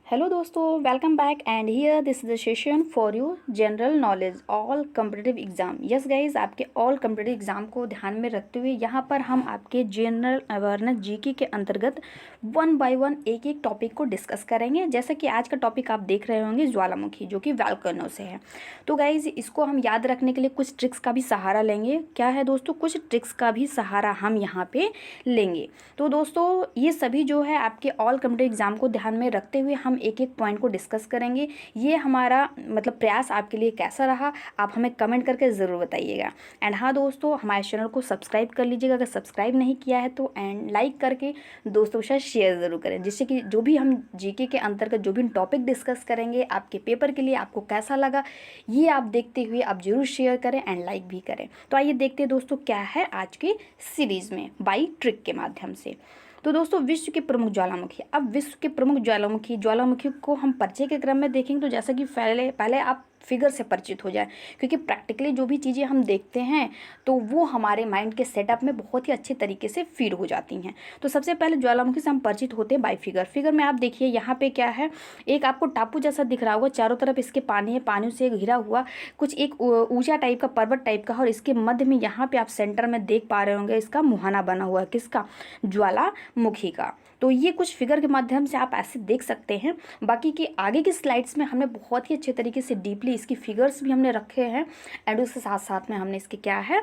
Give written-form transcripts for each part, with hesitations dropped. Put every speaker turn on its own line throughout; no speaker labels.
Hello दोस्तों, welcome back and here this is the session for you general knowledge all competitive exam. Yes guys, आपके all competitive exam को ध्यान में रखते हुए यहाँ पर हम आपके जनरल अवेयरनेस जीके के अंतर्गत वन बाय वन एक एक टॉपिक को डिस्कस करेंगे। जैसा कि आज का टॉपिक आप देख रहे होंगे ज्वालामुखी, जो कि वोल्केनो से है। तो गाइज, इसको हम याद रखने के लिए कुछ ट्रिक्स का भी सहारा लेंगे। क्या है दोस्तों, कुछ ट्रिक्स का भी सहारा हम यहाँ पे लेंगे। तो दोस्तों, ये सभी जो है आपके ऑल कम्पिटिटिव एग्जाम को ध्यान में रखते हुए हम एक एक पॉइंट को डिस्कस करेंगे। ये हमारा मतलब प्रयास आपके लिए कैसा रहा, आप हमें कमेंट करके ज़रूर बताइएगा। एंड हाँ दोस्तों, हमारे चैनल को सब्सक्राइब कर लीजिएगा अगर सब्सक्राइब नहीं किया है तो, एंड लाइक करके दोस्तों के साथ शेयर ज़रूर करें, जिससे कि जो भी हम जीके के अंतर्गत जो भी टॉपिक डिस्कस करेंगे आपके पेपर के लिए आपको कैसा लगा, ये आप देखते हुए आप जरूर शेयर करें एंड लाइक भी करें। तो आइए देखते हैं दोस्तों क्या है आज के सीरीज़ में बाई ट्रिक के माध्यम से। तो दोस्तों, विश्व के प्रमुख ज्वालामुखी। अब विश्व के प्रमुख ज्वालामुखी को हम परिचय के क्रम में देखेंगे। तो जैसा कि पहले आप फिगर से परिचित हो जाए, क्योंकि प्रैक्टिकली जो भी चीज़ें हम देखते हैं तो वो हमारे माइंड के सेटअप में बहुत ही अच्छे तरीके से फीड हो जाती हैं। तो सबसे पहले ज्वालामुखी से हम परिचित होते हैं बाई फिगर। फिगर में आप देखिए यहाँ पे क्या है, एक आपको टापू जैसा दिख रहा होगा, चारों तरफ इसके पानी है, पानी से घिरा हुआ कुछ एक ऊंचा टाइप का पर्वत टाइप का, और इसके मध्य में यहाँ पे आप सेंटर में देख पा रहे होंगे इसका मुहाना बना हुआ है, किसका, ज्वालामुखी का। तो ये कुछ फिगर के माध्यम से आप ऐसे देख सकते हैं। बाकी की आगे की स्लाइड्स में हमने बहुत ही अच्छे तरीके से डीपली इसकी फिगर्स भी हमने रखे हैं, एंड उसके साथ साथ में हमने इसके क्या है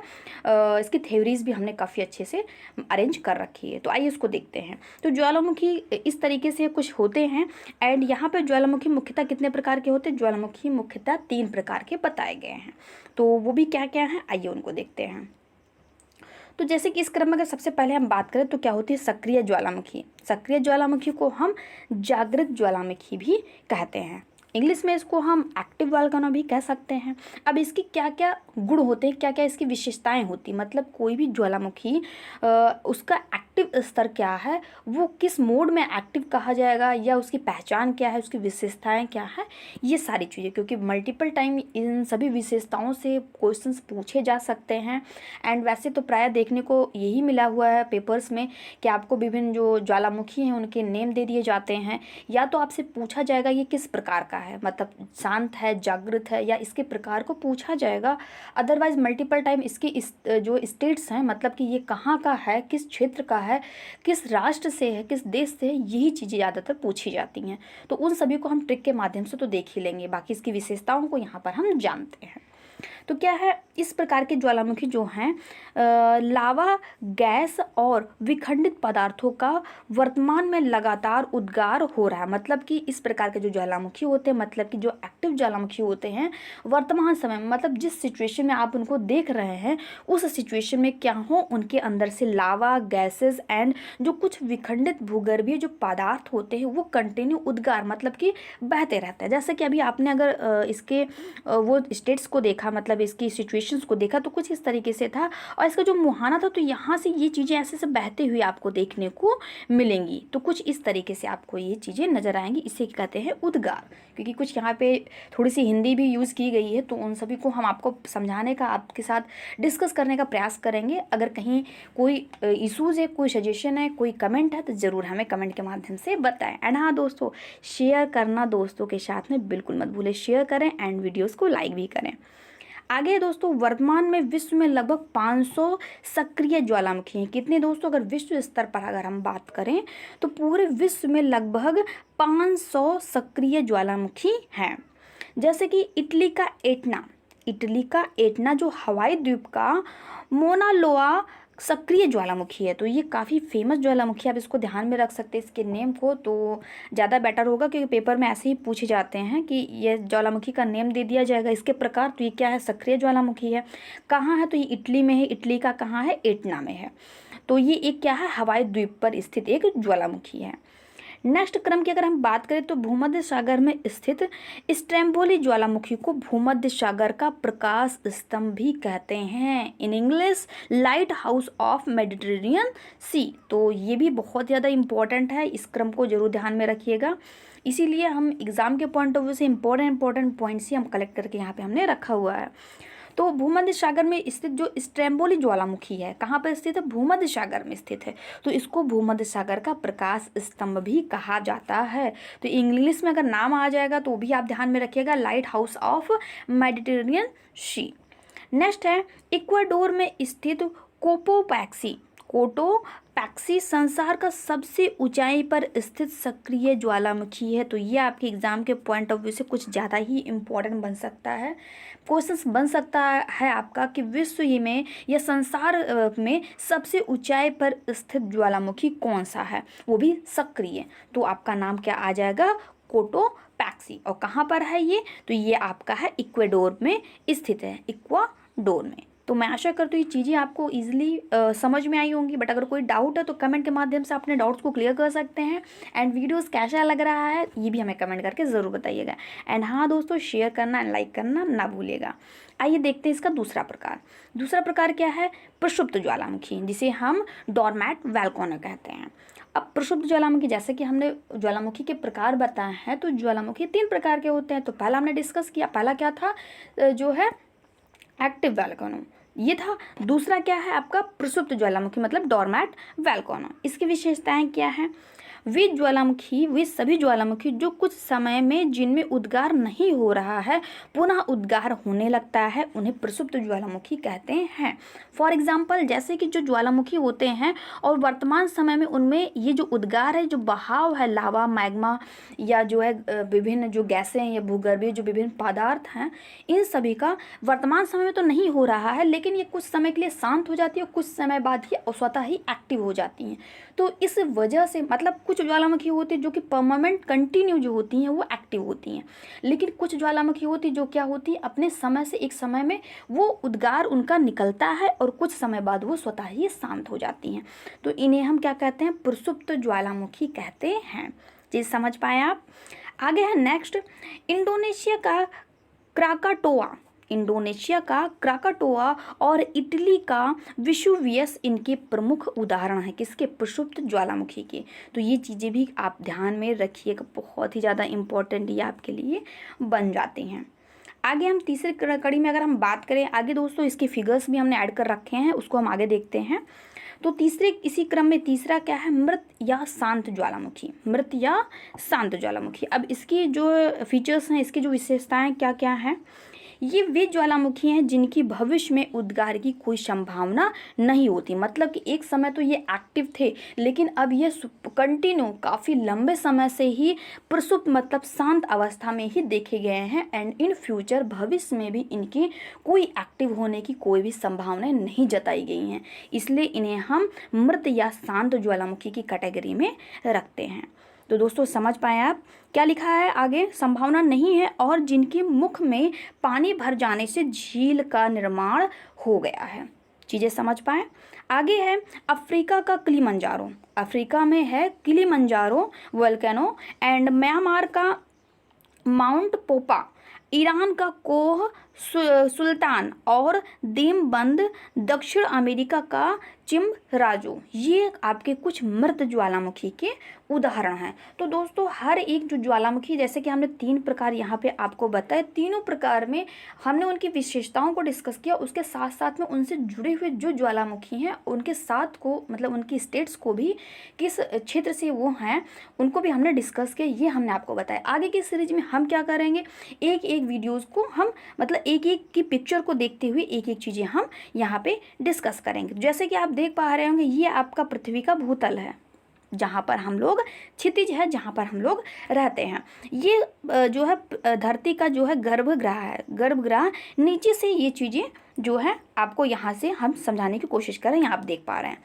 इसकी थ्योरीज भी हमने काफ़ी अच्छे से अरेंज कर रखी है। तो आइए इसको देखते हैं। तो ज्वालामुखी इस तरीके से कुछ होते हैं, एंड यहाँ पे ज्वालामुखी मुख्यतः कितने प्रकार के होते हैं, ज्वालामुखी मुख्यतः 3 प्रकार के बताए गए हैं। तो वो भी क्या क्या हैं, आइए उनको देखते हैं। तो जैसे कि इस क्रम में अगर सबसे पहले हम बात करें तो क्या होती है, सक्रिय ज्वालामुखी। सक्रिय ज्वालामुखी को हम जागृत ज्वालामुखी भी कहते हैं। इंग्लिश में इसको हम एक्टिव वोल्केनो भी कह सकते हैं। अब इसकी क्या क्या गुण होते हैं, क्या क्या इसकी विशेषताएं होती, मतलब कोई भी ज्वालामुखी उसका एक्टिव स्तर क्या है, वो किस मोड में एक्टिव कहा जाएगा, या उसकी पहचान क्या है, उसकी विशेषताएं क्या है, ये सारी चीज़ें, क्योंकि मल्टीपल टाइम इन सभी विशेषताओं से क्वेश्चंस पूछे जा सकते हैं। एंड वैसे तो प्राय देखने को यही मिला हुआ है पेपर्स में कि आपको विभिन्न जो ज्वालामुखी हैं उनके नेम दे दिए जाते हैं, या तो आपसे पूछा जाएगा ये किस प्रकार का है, मतलब शांत है, जागृत है, या इसके प्रकार को पूछा जाएगा। अदरवाइज मल्टीपल टाइम इसके जो स्टेट्स हैं, मतलब कि ये कहाँ का है, किस क्षेत्र का है, किस राष्ट्र से है, किस देश से है, यही चीज़ें ज़्यादातर पूछी जाती हैं। तो उन सभी को हम ट्रिक के माध्यम से तो देख ही लेंगे, बाकी इसकी विशेषताओं को यहाँ पर हम जानते हैं। तो क्या है, इस प्रकार के ज्वालामुखी जो हैं लावा, गैस और विखंडित पदार्थों का वर्तमान में लगातार उद्गार हो रहा है। मतलब कि इस प्रकार के जो ज्वालामुखी होते हैं, मतलब कि जो एक्टिव ज्वालामुखी होते हैं, वर्तमान समय में मतलब जिस सिचुएशन में आप उनको देख रहे हैं उस सिचुएशन में क्या हो, उनके अंदर से लावा, गैसेस एंड जो कुछ विखंडित भूगर्भीय जो पदार्थ होते हैं वो कंटिन्यू उद्गार मतलब कि बहते रहते हैं। जैसे कि अभी आपने अगर इसके वो स्टेट्स को देखा, मतलब इसकी सिचुएशंस को देखा, तो कुछ इस तरीके से था, और इसका जो मुहाना था तो यहाँ से ये चीज़ें ऐसे से बहते हुए आपको देखने को मिलेंगी। तो कुछ इस तरीके से आपको ये चीज़ें नज़र आएंगी, इसे कहते हैं उद्गार। क्योंकि कुछ यहाँ पे थोड़ी सी हिंदी भी यूज़ की गई है, तो उन सभी को हम आपको समझाने का, आपके साथ डिस्कस करने का प्रयास करेंगे। अगर कहीं कोई इशूज़ है, कोई सजेशन है, कोई कमेंट है, तो ज़रूर हमें कमेंट के माध्यम से बताएं। एंड हाँ दोस्तों, शेयर करना दोस्तों के साथ में बिल्कुल मत भूलें, शेयर करें एंड वीडियोज़ को लाइक भी करें। आगे दोस्तों, वर्तमान में विश्व में लगभग 500 सक्रिय ज्वालामुखी हैं। कितने दोस्तों, अगर विश्व स्तर पर अगर हम बात करें तो पूरे विश्व में लगभग 500 सक्रिय ज्वालामुखी हैं। जैसे कि इटली का एटना जो हवाई द्वीप का मोना लोआ सक्रिय ज्वालामुखी है। तो ये काफ़ी फेमस ज्वालामुखी, आप इसको ध्यान में रख सकते हैं इसके नेम को, तो ज़्यादा बेटर होगा, क्योंकि पेपर में ऐसे ही पूछे जाते हैं कि ये ज्वालामुखी का नेम दे दिया जाएगा इसके प्रकार। तो ये क्या है, सक्रिय ज्वालामुखी है। कहाँ है, तो ये इटली में है। इटली का कहाँ है, एटना में है। तो ये एक क्या है, हवाई द्वीप पर स्थित एक ज्वालामुखी है। नेक्स्ट क्रम की अगर हम बात करें तो भूमध्य सागर में स्थित स्ट्रैम्बोली ज्वालामुखी को भूमध्य सागर का प्रकाश स्तंभ भी कहते हैं। In English, lighthouse of Mediterranean sea. तो ये भी बहुत ज़्यादा इंपॉर्टेंट है, इस क्रम को जरूर ध्यान में रखिएगा। इसीलिए हम एग्जाम के पॉइंट ऑफ व्यू से इंपॉर्टेंट पॉइंट्स ही हम कलेक्ट करके यहाँ पे हमने रखा हुआ है। तो भूमध्य सागर में स्थित जो स्ट्रैम्बोली ज्वालामुखी है, कहाँ पर स्थित है? भूमध्य सागर में स्थित है। तो इसको भूमध्य सागर का प्रकाश स्तंभ भी कहा जाता है। तो इंग्लिश में अगर नाम आ जाएगा तो भी आप ध्यान में रखिएगा, lighthouse of Mediterranean sea. Next है इक्वाडोर में स्थित कोटोपैक्सी। कोटोपैक्सी संसार का सबसे ऊंचाई पर स्थित सक्रिय ज्वालामुखी है। तो ये आपके एग्जाम के पॉइंट ऑफ व्यू से कुछ ज़्यादा ही इम्पोर्टेंट बन सकता है। क्वेश्चंस बन सकता है आपका कि विश्व ही में या संसार में सबसे ऊंचाई पर स्थित ज्वालामुखी कौन सा है, वो भी सक्रिय। तो आपका नाम क्या आ जाएगा? कोटोपैक्सी। और कहाँ पर है ये? तो ये आपका है इक्वाडोर में स्थित है, इक्वाडोर में। तो मैं आशा करती हूँ ये चीज़ें आपको इजीली समझ में आई होंगी। बट अगर कोई डाउट है तो कमेंट के माध्यम से अपने डाउट्स को क्लियर कर सकते हैं। एंड वीडियोस कैसा लग रहा है ये भी हमें कमेंट करके ज़रूर बताइएगा। एंड हाँ दोस्तों, शेयर करना एंड लाइक करना ना भूलिएगा। आइए देखते हैं इसका दूसरा प्रकार। दूसरा प्रकार क्या है? प्रक्षुब्ध ज्वालामुखी, जिसे हम डोरमैट वोल्केनो कहते हैं। अब प्रक्षुब्ध ज्वालामुखी, जैसे कि हमने ज्वालामुखी के प्रकार बताए हैं, तो ज्वालामुखी 3 प्रकार के होते हैं। तो पहला हमने डिस्कस किया, पहला क्या था? जो है एक्टिव वोल्केनो, ये था। दूसरा क्या है आपका? प्रसुप्त ज्वालामुखी, मतलब डोरमैट वोल्केनो। इसकी विशेषताएं क्या हैं? वे सभी ज्वालामुखी जो कुछ समय में जिनमें उद्गार नहीं हो रहा है पुनः उद्गार होने लगता है, उन्हें प्रसुप्त ज्वालामुखी कहते हैं। फॉर एग्जाम्पल, जैसे कि जो ज्वालामुखी होते हैं और वर्तमान समय में उनमें ये जो उद्गार है, जो बहाव है लावा, मैग्मा या जो है विभिन्न जो गैसें या भूगर्भीय जो विभिन्न पदार्थ हैं, इन सभी का वर्तमान समय में तो नहीं हो रहा है, लेकिन ये कुछ समय के लिए शांत हो जाती है और कुछ समय बाद ही स्वतः ही एक्टिव हो जाती हैं। तो इस वजह से मतलब कुछ ज्वालामुखी होती है जो कि परमानेंट कंटिन्यू जो होती हैं वो एक्टिव होती हैं, लेकिन कुछ ज्वालामुखी होती है जो क्या होती है, अपने समय से एक समय में वो उद्गार उनका निकलता है और कुछ समय बाद वो स्वतः ही शांत हो जाती हैं। तो इन्हें हम क्या कहते हैं? प्रसुप्त ज्वालामुखी कहते हैं। चीज़ समझ पाए आप? आगे है नेक्स्ट, इंडोनेशिया का क्राकाटोआ और इटली का विसुवियस इनके प्रमुख उदाहरण हैं। किसके? प्रसुप्त ज्वालामुखी के। तो ये चीज़ें भी आप ध्यान में रखिएगा, बहुत ही ज़्यादा इम्पोर्टेंट ये आपके लिए बन जाते हैं। आगे हम तीसरे कड़ी में अगर हम बात करें, आगे दोस्तों इसके फिगर्स भी हमने ऐड कर रखे हैं, उसको हम आगे देखते हैं। तो इसी क्रम में तीसरा क्या है? मृत या शांत ज्वालामुखी। मृत या शांत ज्वालामुखी। अब इसकी जो फीचर्स हैं, इसकी जो विशेषताएं क्या क्या हैं? ये वे ज्वालामुखी हैं जिनकी भविष्य में उद्गार की कोई संभावना नहीं होती। मतलब कि एक समय तो ये एक्टिव थे, लेकिन अब ये कंटिन्यू काफ़ी लंबे समय से ही प्रसुप्त मतलब शांत अवस्था में ही देखे गए हैं। एंड इन फ्यूचर भविष्य में भी इनकी कोई एक्टिव होने की कोई भी संभावनाएं नहीं जताई गई हैं, इसलिए इन्हें हम मृत या शांत ज्वालामुखी की कैटेगरी में रखते हैं। तो दोस्तों समझ पाए आप क्या लिखा है आगे? संभावना नहीं है और जिनके मुख में पानी भर जाने से झील का निर्माण हो गया है। चीज़ें समझ पाए? आगे है अफ्रीका का किलिमंजारो। अफ्रीका में है किलिमंजारो वोल्केनो। एंड म्यांमार का माउंट पोपा, ईरान का कोह सुल्तान और देमबंद, दक्षिण अमेरिका का चिम्बराजो, ये आपके कुछ मृत ज्वालामुखी के उदाहरण हैं। तो दोस्तों हर एक जो ज्वालामुखी, जैसे कि हमने 3 प्रकार यहाँ पे आपको बताए, तीनों प्रकार में हमने उनकी विशेषताओं को डिस्कस किया, उसके साथ साथ में उनसे जुड़े हुए जो ज्वालामुखी हैं उनके साथ को मतलब उनकी स्टेट्स को भी, किस क्षेत्र से वो हैं उनको भी हमने डिस्कस किया, ये हमने आपको बताया। आगे की सीरीज में हम क्या करेंगे, एक एक वीडियोज़ को हम मतलब एक एक की पिक्चर को देखते हुए एक एक चीज़ें हम यहाँ पे डिस्कस करेंगे। जैसे कि आप देख पा रहे होंगे, ये आपका पृथ्वी का भूतल है जहाँ पर हम लोग, क्षितिज है जहाँ पर हम लोग रहते हैं। ये जो है धरती का जो है गर्भगृह है, गर्भगृह। नीचे से ये चीज़ें जो है आपको यहाँ से हम समझाने की कोशिश कर रहे हैं, यहाँ आप देख पा रहे हैं।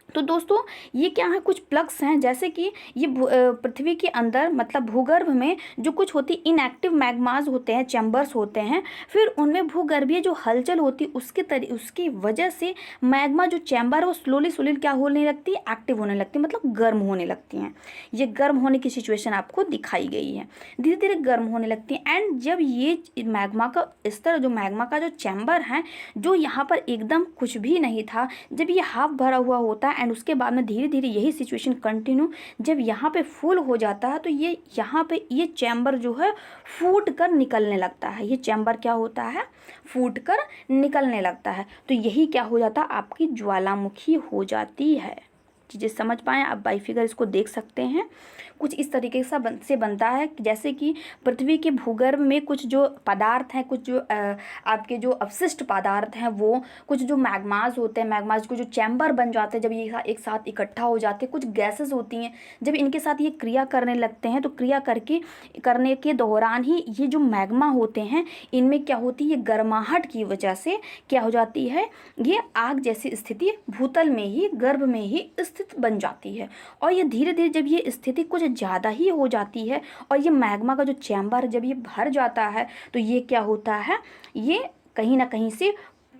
तो दोस्तों ये क्या है, कुछ प्लग्स हैं, जैसे कि ये पृथ्वी के अंदर मतलब भूगर्भ में जो कुछ होती इनएक्टिव मैग्माज होते हैं, चैम्बर्स होते हैं, फिर उनमें भूगर्भीय जो हलचल होती उसकी वजह से मैग्मा जो चैम्बर है वो स्लोली क्या होने लगती है, एक्टिव होने लगती है, मतलब गर्म होने लगती हैं। ये गर्म होने की सिचुएशन आपको दिखाई गई है, धीरे धीरे गर्म होने लगती हैं। एंड जब ये मैग्मा का स्तर, जो मैग्मा का जो चैम्बर है, जो यहाँ पर एकदम कुछ भी नहीं था, जब ये हाफ भरा हुआ होता है एंड उसके बाद में धीरे धीरे यही सिचुएशन कंटिन्यू, जब यहाँ पे फुल हो जाता है तो ये यहाँ पे ये चैम्बर जो है फूट कर निकलने लगता है। ये चैम्बर क्या होता है, फूट कर निकलने लगता है। तो यही क्या हो जाता है, आपकी ज्वालामुखी हो जाती है। चीज़ें समझ पाएँ आप, बाई फिगर इसको देख सकते हैं। कुछ इस तरीके से बनता है जैसे कि पृथ्वी के भूगर्भ में कुछ जो पदार्थ हैं, कुछ जो आपके जो अवशिष्ट पदार्थ हैं, वो कुछ जो मैग्माज होते हैं, मैग्माज को जो चैम्बर बन जाते हैं, जब ये एक साथ इकट्ठा हो जाते हैं, कुछ गैसेस होती हैं, जब इनके साथ ये क्रिया करने लगते हैं तो क्रिया करने के दौरान ही ये जो मैग्मा होते हैं इनमें क्या होती है, ये गर्माहट की वजह से क्या हो जाती है, ये आग जैसी स्थिति भूतल में ही, गर्भ में ही स्थित बन जाती है। और ये धीरे धीरे जब ये स्थिति कुछ ज़्यादा ही हो जाती है और ये मैग्मा का जो चैम्बर जब ये भर जाता है तो ये क्या होता है, ये कहीं ना कहीं से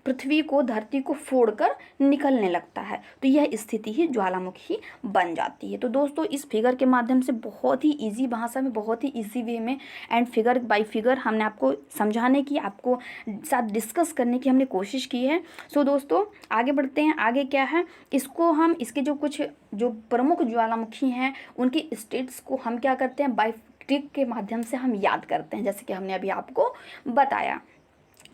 पृथ्वी को, धरती को फोड़कर निकलने लगता है। तो यह स्थिति ही ज्वालामुखी बन जाती है। तो दोस्तों इस फिगर के माध्यम से बहुत ही इजी भाषा में, बहुत ही इजी वे में एंड फिगर बाय फिगर हमने आपको समझाने की, आपको साथ डिस्कस करने की हमने कोशिश की है। सो दोस्तों आगे बढ़ते हैं। आगे क्या है, इसको हम इसके जो कुछ जो प्रमुख ज्वालामुखी हैं उनके स्टेट्स को हम क्या करते हैं, बाय ट्रिक के माध्यम से हम याद करते हैं, जैसे कि हमने अभी आपको बताया।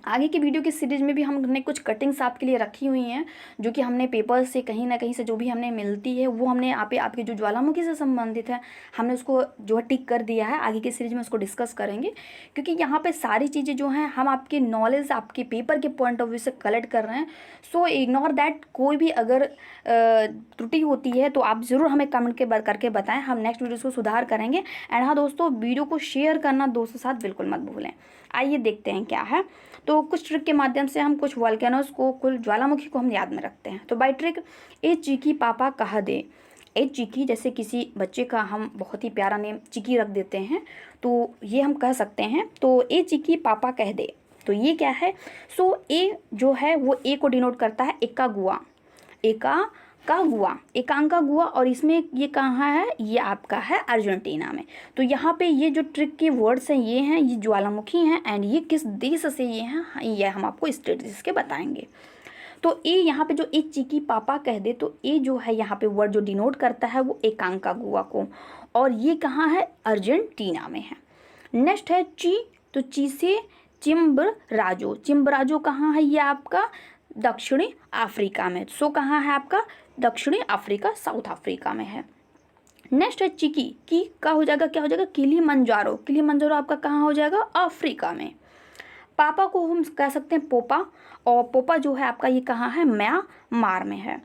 आगे की वीडियो की सीरीज में भी हमने कुछ कटिंग्स आपके लिए रखी हुई हैं, जो कि हमने पेपर से कहीं ना कहीं से जो भी हमें मिलती है वो हमने यहाँ पे आपके जो ज्वालामुखी से संबंधित है हमने उसको जो है टिक कर दिया है। आगे की सीरीज में उसको डिस्कस करेंगे, क्योंकि यहाँ पे सारी चीज़ें जो हैं हम आपकी नॉलेज, आपके पेपर के पॉइंट ऑफ व्यू से कलेक्ट कर रहे हैं। So ignore that. कोई भी अगर त्रुटि होती है तो आप ज़रूर हमें कमेंट करके बताएं, हम नेक्स्ट वीडियो को सुधार करेंगे। एंड हाँ दोस्तों, वीडियो को शेयर करना दोस्तों साथ बिल्कुल मत भूलें। आइए देखते हैं क्या है। तो कुछ ट्रिक के माध्यम से हम कुछ वॉल्केनोस को, कुल ज्वालामुखी को हम याद में रखते हैं। तो बाय ट्रिक, ए चीकी पापा कहा दे। ए चीकी, जैसे किसी बच्चे का हम बहुत ही प्यारा नेम चीकी रख देते हैं, तो ये हम कह सकते हैं। तो ए चीकी पापा कह दे, तो ये क्या है, सो ए जो है वो ए को डिनोट करता है एका गुआ, एका का गुआ, एकांका गुआ। और इसमें ये कहाँ है, ये आपका है अर्जेंटीना में। तो यहाँ पे ये जो ट्रिक के वर्ड्स हैं ये हैं, ये ज्वालामुखी हैं एंड ये किस देश से ये हैं, ये हम आपको स्टेट्स के बताएंगे। तो ए यहाँ पे जो ए चीकी पापा कह दे, तो ए जो है यहाँ पे वर्ड जो डिनोट करता है वो एकांका गुआ को, और ये कहाँ है, अर्जेंटीना में है। नेक्स्ट है ची, तो ची से चिम्बराजो। चिम्बराजो कहाँ है, ये आपका दक्षिणी अफ्रीका में। सो कहाँ है आपका, दक्षिणी अफ्रीका, साउथ अफ्रीका में है। नेक्स्ट है चिकी, की का हो जाएगा, क्या हो जाएगा, किलिमंजारो। किलिमंजारो आपका कहाँ हो जाएगा, अफ्रीका में। पापा को हम कह सकते हैं पोपा, और पोपा जो है आपका ये कहाँ है, म्यांमार में है।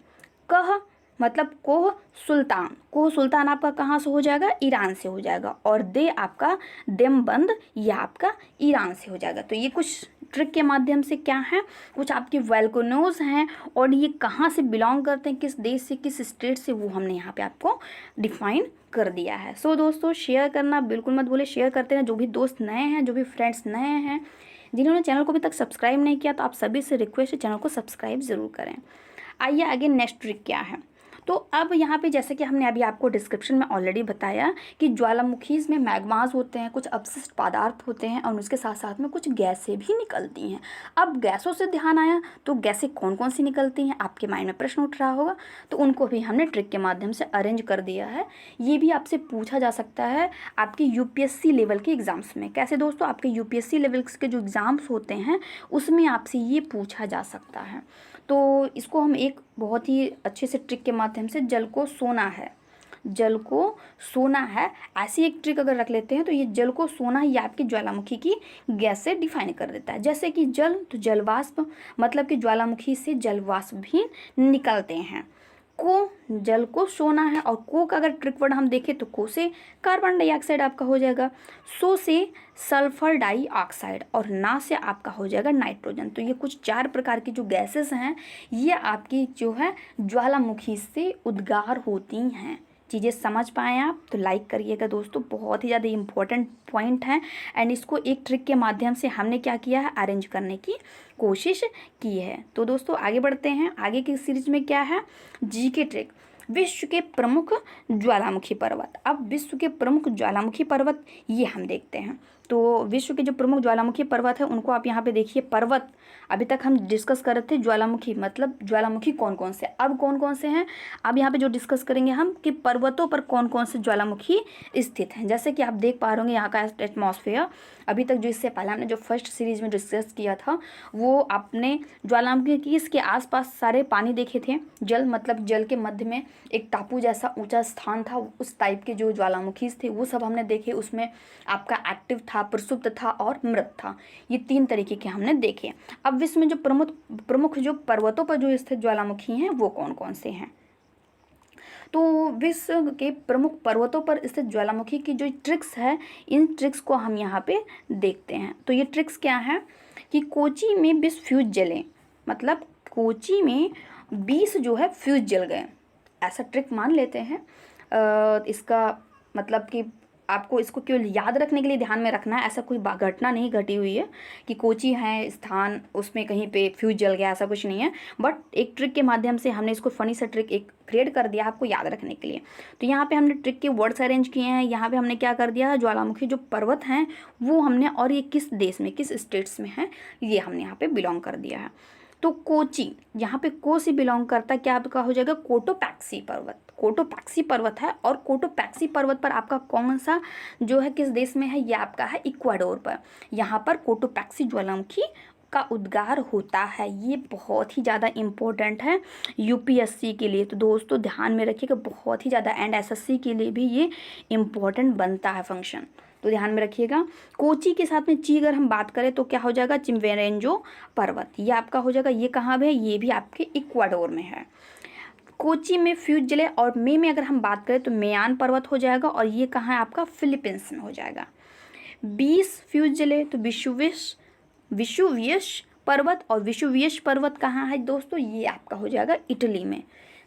कह मतलब कोह सुल्तान, कोह सुल्तान आपका कहाँ से हो जाएगा, ईरान से हो जाएगा। और दे आपका देमबंद, यह आपका ईरान से हो जाएगा। तो ये कुछ ट्रिक के माध्यम से क्या है, कुछ आपके वोल्केनोज हैं और ये कहाँ से बिलोंग करते हैं, किस देश से, किस स्टेट से, वो हमने यहाँ पे आपको डिफाइन कर दिया है। सो दोस्तों शेयर करना बिल्कुल मत भूलें, शेयर करते हैं। जो भी दोस्त नए हैं, जो भी फ्रेंड्स नए हैं, जिन्होंने चैनल को अभी तक सब्सक्राइब नहीं किया, तो आप सभी से रिक्वेस्ट है चैनल को सब्सक्राइब ज़रूर करें। आइए आगे नेक्स्ट ट्रिक क्या है। तो अब यहाँ पे जैसे कि हमने अभी आपको डिस्क्रिप्शन में ऑलरेडी बताया कि ज्वालामुखीज़ में मैग्माज होते हैं, कुछ अवशिष्ट पदार्थ होते हैं और उसके साथ साथ में कुछ गैसें भी निकलती हैं। अब गैसों से ध्यान आया, तो गैसें कौन कौन सी निकलती हैं, आपके माइंड में प्रश्न उठ रहा होगा, तो उनको भी हमने ट्रिक के माध्यम से अरेंज कर दिया है। ये भी आपसे पूछा जा सकता है आपके यूपीएससी लेवल के एग्ज़ाम्स में। कैसे दोस्तों, आपके यूपीएससी लेवल्स के जो एग्ज़ाम्स होते हैं उसमें आपसे ये पूछा जा सकता है। तो इसको हम एक बहुत ही अच्छे से ट्रिक के माध्यम से, जल को सोना है, जल को सोना है, ऐसी एक ट्रिक अगर रख लेते हैं तो ये जल को सोना ही आपकी ज्वालामुखी की गैस से डिफाइन कर देता है। जैसे कि जल, तो जलवाष्प, मतलब कि ज्वालामुखी से जलवाष्प भी निकलते हैं। को, जल को सोना है, और को का अगर ट्रिक वर्ड हम देखें तो को से कार्बन डाइऑक्साइड आपका हो जाएगा, सो से सल्फर डाइऑक्साइड, और ना से आपका हो जाएगा नाइट्रोजन। तो ये कुछ 4 प्रकार की जो गैसेस हैं ये आपकी जो है ज्वालामुखी से उद्गार होती हैं। चीज़ें समझ पाएँ आप तो लाइक करिएगा दोस्तों, बहुत ही ज़्यादा इंपॉर्टेंट पॉइंट है। एंड इसको एक ट्रिक के माध्यम से हमने क्या किया है, अरेंज करने की कोशिश की है। तो दोस्तों आगे बढ़ते हैं। आगे की सीरीज में क्या है, जी के ट्रिक, विश्व के प्रमुख ज्वालामुखी पर्वत। अब विश्व के प्रमुख ज्वालामुखी पर्वत ये हम देखते हैं। तो विश्व के जो प्रमुख ज्वालामुखी पर्वत है उनको आप यहाँ पे देखिए। पर्वत अभी तक हम डिस्कस कर रहे थे ज्वालामुखी, मतलब ज्वालामुखी कौन कौन से, अब कौन कौन से हैं अब यहाँ पे जो डिस्कस करेंगे हम कि पर्वतों पर कौन कौन से ज्वालामुखी स्थित हैं। जैसे कि आप देख पा रहे होंगे यहाँ का एटमॉस्फेयर, अभी तक जो इससे पहले हमने जो फर्स्ट सीरीज में डिस्कस किया था वो आपने ज्वालामुखी की इसके आसपास सारे पानी देखे थे। जल मतलब जल के मध्य में एक टापू जैसा ऊंचा स्थान था, उस टाइप के जो ज्वालामुखी थे वो सब हमने देखे। उसमें आपका एक्टिव था, प्रसुप्त था और मृत था, ये 3 तरीके के हमने देखे। अब विश्व में जो प्रमुख जो पर्वतों पर जो स्थित ज्वालामुखी हैं वो कौन कौन से हैं। तो विश्व के प्रमुख पर्वतों पर स्थित ज्वालामुखी की जो ट्रिक्स है, इन ट्रिक्स को हम यहाँ पे देखते हैं। तो ये ट्रिक्स क्या है कि कोची में 20 फ्यूज जले, मतलब कोची में 20 जो है फ्यूज जल गए, ऐसा ट्रिक मान लेते हैं। इसका मतलब कि आपको इसको केवल याद रखने के लिए ध्यान में रखना है, ऐसा कोई घटना नहीं घटी हुई है कि कोची है स्थान उसमें कहीं पे फ्यूज जल गया, ऐसा कुछ नहीं है। बट एक ट्रिक के माध्यम से हमने इसको फनी सा ट्रिक एक क्रिएट कर दिया आपको याद रखने के लिए। तो यहाँ पे हमने ट्रिक के वर्ड्स अरेंज किए हैं। यहाँ पे हमने क्या कर दिया, ज्वालामुखी जो पर्वत हैं वो हमने, और ये किस देश में किस स्टेट्स में है ये हमने यहाँ पे बिलोंग कर दिया है। तो कोची यहाँ पे को से बिलोंग करता है, क्या आपका हो जाएगा कोटोपैक्सी पर्वत। कोटोपैक्सी पर्वत है, और कोटोपैक्सी पर्वत पर आपका कौन सा जो है किस देश में है, ये आपका है इक्वाडोर पर। यहाँ पर कोटोपैक्सी ज्वालामुखी का उद्गार होता है। ये बहुत ही ज़्यादा इम्पोर्टेंट है यूपीएससी के लिए, तो दोस्तों ध्यान में रखिएगा, बहुत ही ज़्यादा, एंड एसएससी के लिए भी ये इम्पोर्टेंट बनता है फंक्शन, तो ध्यान में रखिएगा। कोची के साथ में ची अगर हम बात करें तो क्या हो जाएगा, चिम्बेरेंजो पर्वत, ये आपका हो जाएगा। ये कहाँ पे है, ये भी आपके इक्वाडोर में है। कोची में फ्यूज जले, और मे में अगर हम बात करें तो मेयान पर्वत हो जाएगा, और ये कहाँ है आपका फिलीपींस में हो जाएगा। 20 फ्यूज जले तो विशुवियस पर्वत, और विशुवियस पर्वत कहाँ है दोस्तों, ये आपका हो जाएगा इटली में।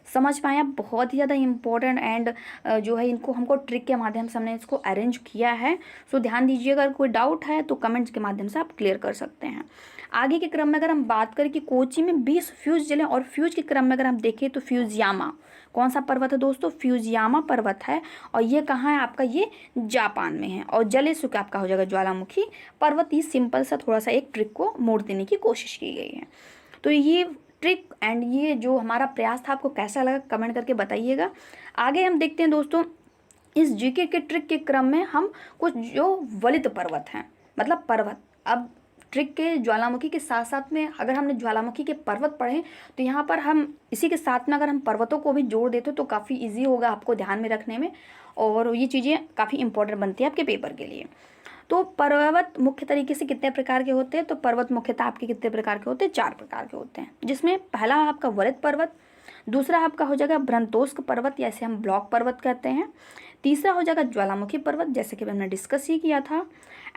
समझ पाए आप, बहुत ही ज़्यादा इंपॉर्टेंट एंड जो है इनको हमको ट्रिक के माध्यम से हमने इसको अरेंज किया है। सो ध्यान दीजिए, अगर कोई डाउट है तो कमेंट्स के माध्यम से आप क्लियर कर सकते हैं। आगे के क्रम में अगर हम बात करें कि कोची में 20 फ्यूज जले, और फ्यूज के क्रम में अगर हम देखें तो फ्यूजियामा कौन सा पर्वत है दोस्तों, फ्यूजियामा पर्वत है, और ये कहाँ है आपका, ये जापान में है। और जले सुख आपका हो जाएगा ज्वालामुखी पर्वत। ये सिंपल सा थोड़ा सा एक ट्रिक को मोड़ देने की कोशिश की गई है। तो ये ट्रिक एंड ये जो हमारा प्रयास था आपको कैसा लगा कमेंट करके बताइएगा। आगे हम देखते हैं दोस्तों, इस जीके के ट्रिक के क्रम में हम कुछ जो वलित पर्वत हैं, मतलब पर्वत, अब ट्रिक के ज्वालामुखी के साथ साथ में अगर हमने ज्वालामुखी के पर्वत पढ़े तो यहाँ पर हम इसी के साथ में अगर हम पर्वतों को भी जोड़ देते तो काफ़ी ईजी होगा आपको ध्यान में रखने में, और ये चीज़ें काफ़ी इंपॉर्टेंट बनती है आपके पेपर के लिए। तो पर्वत मुख्य तरीके से कितने प्रकार के होते हैं, तो पर्वत मुख्यतः आपके कितने प्रकार के होते हैं, 4 प्रकार के होते हैं, जिसमें पहला आपका वलित पर्वत, दूसरा आपका हो जाएगा ब्रंतोस्क पर्वत, जैसे हम ब्लॉक पर्वत कहते हैं, तीसरा हो जाएगा ज्वालामुखी पर्वत जैसे कि हमने डिस्कस ही किया था,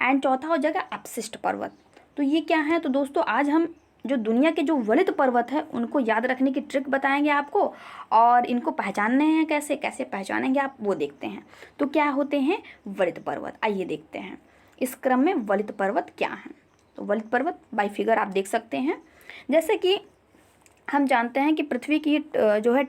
एंड चौथा हो जाएगा अपशिष्ट पर्वत। तो ये क्या है, तो दोस्तों आज हम जो दुनिया के जो वलित पर्वत है उनको याद रखने की ट्रिक बताएंगे आपको, और इनको पहचानने हैं कैसे कैसे पहचानेंगे आप वो देखते हैं। तो क्या होते हैं वलित पर्वत, आइए देखते हैं इस क्रम में वलित पर्वत क्या हैं। तो वलित पर्वत बाय फिगर आप देख सकते हैं, जैसे कि हम जानते हैं कि पृथ्वी की जो है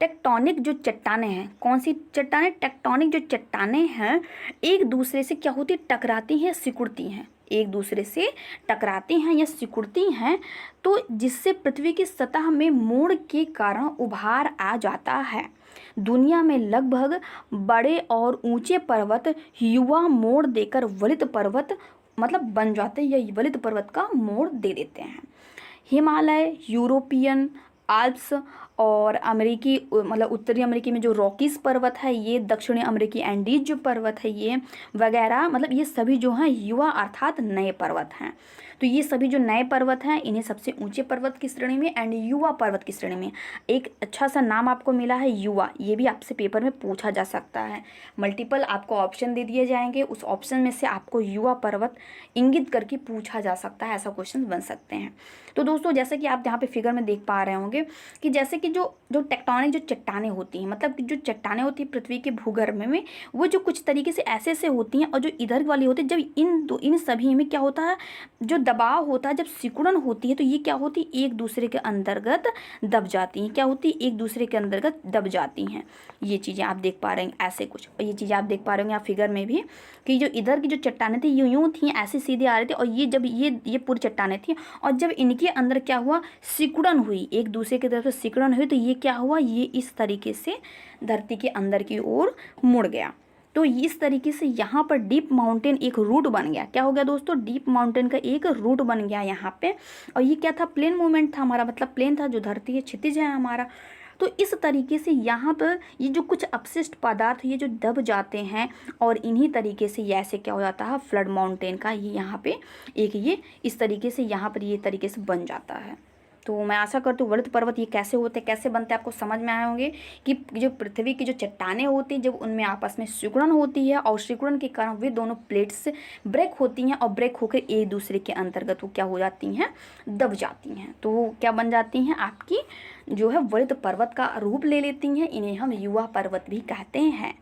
टेक्टोनिक जो चट्टानें हैं, कौन सी चट्टानें, टेक्टोनिक जो चट्टानें हैं एक दूसरे से क्या होती, टकराती हैं, सिकुड़ती हैं, एक दूसरे से टकराती हैं या सिकुड़ती हैं, तो जिससे पृथ्वी की सतह में मोड़ के कारण उभार आ जाता है। दुनिया में लगभग बड़े और ऊंचे पर्वत युवा मोड़ देकर वलित पर्वत मतलब बन जाते हैं या वलित पर्वत का मोड़ दे देते हैं। हिमालय, यूरोपियन आल्प्स और अमेरिकी मतलब उत्तरी अमेरिकी में जो रॉकीज पर्वत है, ये दक्षिणी अमेरिकी एंडीज जो पर्वत है ये वगैरह, मतलब ये सभी जो हैं युवा अर्थात नए पर्वत हैं। तो ये सभी जो नए पर्वत हैं इन्हें सबसे ऊंचे पर्वत की श्रेणी में एंड युवा पर्वत की श्रेणी में एक अच्छा सा नाम आपको मिला है युवा। ये भी आपसे पेपर में पूछा जा सकता है, मल्टीपल आपको ऑप्शन दे दिए जाएंगे, उस ऑप्शन में से आपको युवा पर्वत इंगित करके पूछा जा सकता है, ऐसा क्वेश्चन बन सकते हैं। तो दोस्तों जैसे कि आप यहाँ पे फिगर में देख पा रहे होंगे कि जैसे कि कि जो जो टेक्टोनिक जो चट्टानें होती हैं, मतलब कि जो चट्टानें होती हैं पृथ्वी के भूगर्भ में वो जो कुछ तरीके से ऐसे ऐसे होती हैं, और जो इधर वाली होती है, जब इन सभी में क्या होता है, जो दबाव होता है, जब सिकुड़न होती है तो ये क्या होती है, एक दूसरे के अंतर्गत दब जाती हैं। क्या होती है, एक दूसरे के अंतर्गत दब जाती हैं। ये चीज़ें आप देख पा रहे हैं ऐसे कुछ, और ये चीज़ें आप देख पा रहे होंगे आप फिगर में भी, कि जो इधर की जो चट्टानें थी यूं यूं थी, ऐसे सीधे आ रहे थे, और ये जब ये पूरी चट्टानें थी, और जब इनके अंदर क्या हुआ, सिकुड़न हुई, एक दूसरे की तरफ से सिकुड़न हुई, तो ये क्या हुआ, ये इस तरीके से धरती के अंदर की ओर मुड़ गया। तो इस तरीके से यहाँ पर डीप माउंटेन एक रूट बन गया। क्या हो गया दोस्तों, डीप माउंटेन का एक रूट बन गया यहाँ पे। और ये क्या था, प्लेन मूवमेंट था हमारा, मतलब प्लेन था, जो धरती है क्षितिज है हमारा। तो इस तरीके से यहाँ पर ये जो कुछ अपशिष्ट पदार्थ ये जो दब जाते हैं, और इन्हीं तरीके से ये ऐसे क्या हो जाता है, फ्लड माउंटेन का ये यहाँ पे एक ये इस तरीके से यहाँ पर ये तरीके से बन जाता है। तो मैं आशा करती हूँ वृत्त पर्वत ये कैसे होते हैं, कैसे बनते हैं, आपको समझ में आए होंगे कि जो पृथ्वी की जो चट्टानें होती हैं, जब उनमें आपस में सिकुड़न होती है, और सिकुड़न के कारण वे दोनों प्लेट्स ब्रेक होती हैं, और ब्रेक होकर एक दूसरे के अंतर्गत वो क्या हो जाती हैं, दब जाती हैं। तो वो क्या बन जाती हैं, आपकी जो है वृत्त पर्वत का रूप ले लेती हैं। इन्हें हम युवा पर्वत भी कहते हैं।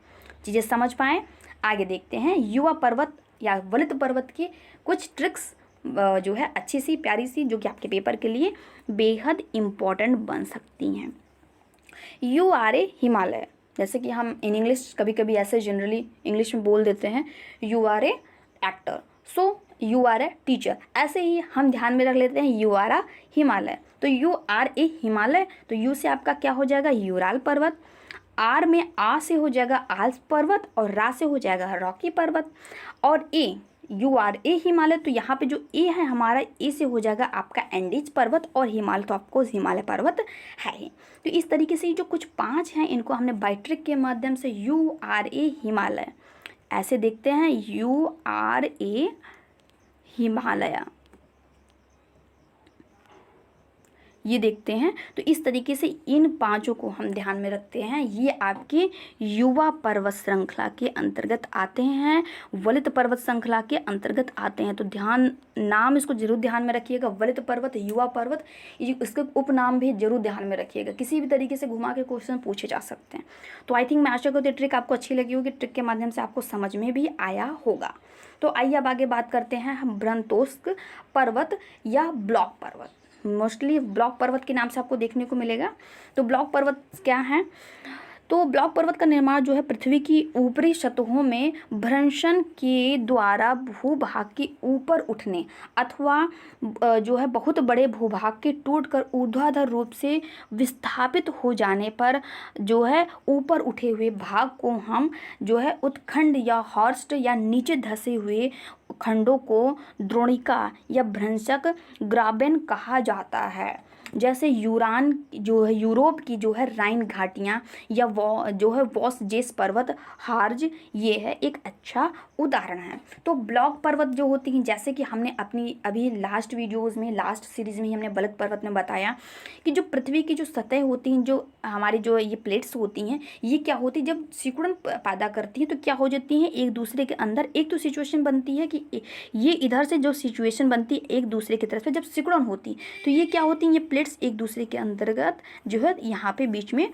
चीज़ें समझ पाएँ, आगे देखते हैं युवा पर्वत या वृत्त पर्वत की कुछ ट्रिक्स जो है अच्छी सी प्यारी सी, जो कि आपके पेपर के लिए बेहद इम्पॉर्टेंट बन सकती हैं। यू आर ए हिमालय, जैसे कि हम इन इंग्लिश कभी कभी ऐसे जनरली इंग्लिश में बोल देते हैं, you are a actor, so you are a teacher, ऐसे ही हम ध्यान में रख लेते हैं यू आर आ हिमालय। तो यू आर ए हिमालय, तो यू से आपका क्या हो जाएगा, यूराल पर्वत, आर में आ से हो जाएगा आल्प्स पर्वत, और रा से हो जाएगा रॉकी पर्वत, और ए यू आर ए हिमालय, तो यहाँ पे जो ए है हमारा, ए से हो जाएगा आपका एंडीज पर्वत, और हिमालय तो आपको हिमालय पर्वत है ही। तो इस तरीके से जो कुछ 5 हैं इनको हमने बाय ट्रिक के माध्यम से यू आर ए हिमालय ऐसे देखते हैं, यू आर ए हिमालय ये देखते हैं। तो इस तरीके से इन 5 को हम ध्यान में रखते हैं। ये आपके युवा पर्वत श्रृंखला के अंतर्गत आते हैं, वलित पर्वत श्रृंखला के अंतर्गत आते हैं। तो नाम इसको जरूर ध्यान में रखिएगा, वलित पर्वत, युवा पर्वत, इसके उपनाम भी जरूर ध्यान में रखिएगा। किसी भी तरीके से घुमा के क्वेश्चन पूछे जा सकते हैं। तो आई थिंक मैं आशा करती हूँ ट्रिक आपको अच्छी लगी होगी, ट्रिक के माध्यम से आपको समझ में भी आया होगा। तो आइए अब आगे बात करते हैं हम ब्रह्मतोस्क पर्वत या ब्लॉक पर्वत। मोस्टली ब्लॉक पर्वत के नाम से आपको देखने को मिलेगा। तो ब्लॉक पर्वत क्या है, तो ब्लॉक पर्वत का निर्माण जो है पृथ्वी की ऊपरी सतहों में भ्रंशन के द्वारा भूभाग के ऊपर उठने अथवा जो है बहुत बड़े भूभाग के टूटकर ऊर्ध्वाधर रूप से विस्थापित हो जाने पर जो है ऊपर उठे हुए भाग को हम जो है उत्खंड या हॉर्स्ट या नीचे धसे हुए खंडों को द्रोणिका या भ्रंशक ग्राबेन कहा जाता है। जैसे यूरान जो है, यूरोप की जो है राइन घाटियाँ या जो है वॉसजेस पर्वत, हार्ज, ये है एक अच्छा उदाहरण है। तो ब्लॉक पर्वत जो होती हैं, जैसे कि हमने अपनी अभी लास्ट वीडियोज़ में, लास्ट सीरीज़ में ही हमने बलक पर्वत में बताया कि जो पृथ्वी की जो सतह होती हैं, जो हमारी जो ये प्लेट्स होती हैं, ये क्या होती है, जब सिकुड़न पैदा करती हैं तो क्या हो जाती हैं एक दूसरे के अंदर। एक तो सिचुएशन बनती है कि ये इधर से जो सिचुएशन बनती है एक दूसरे की तरफ से, जब सिकुड़न होती तो ये क्या होती हैं, ये प्लेट्स एक दूसरे के अंतर्गत जो है यहाँ पे बीच में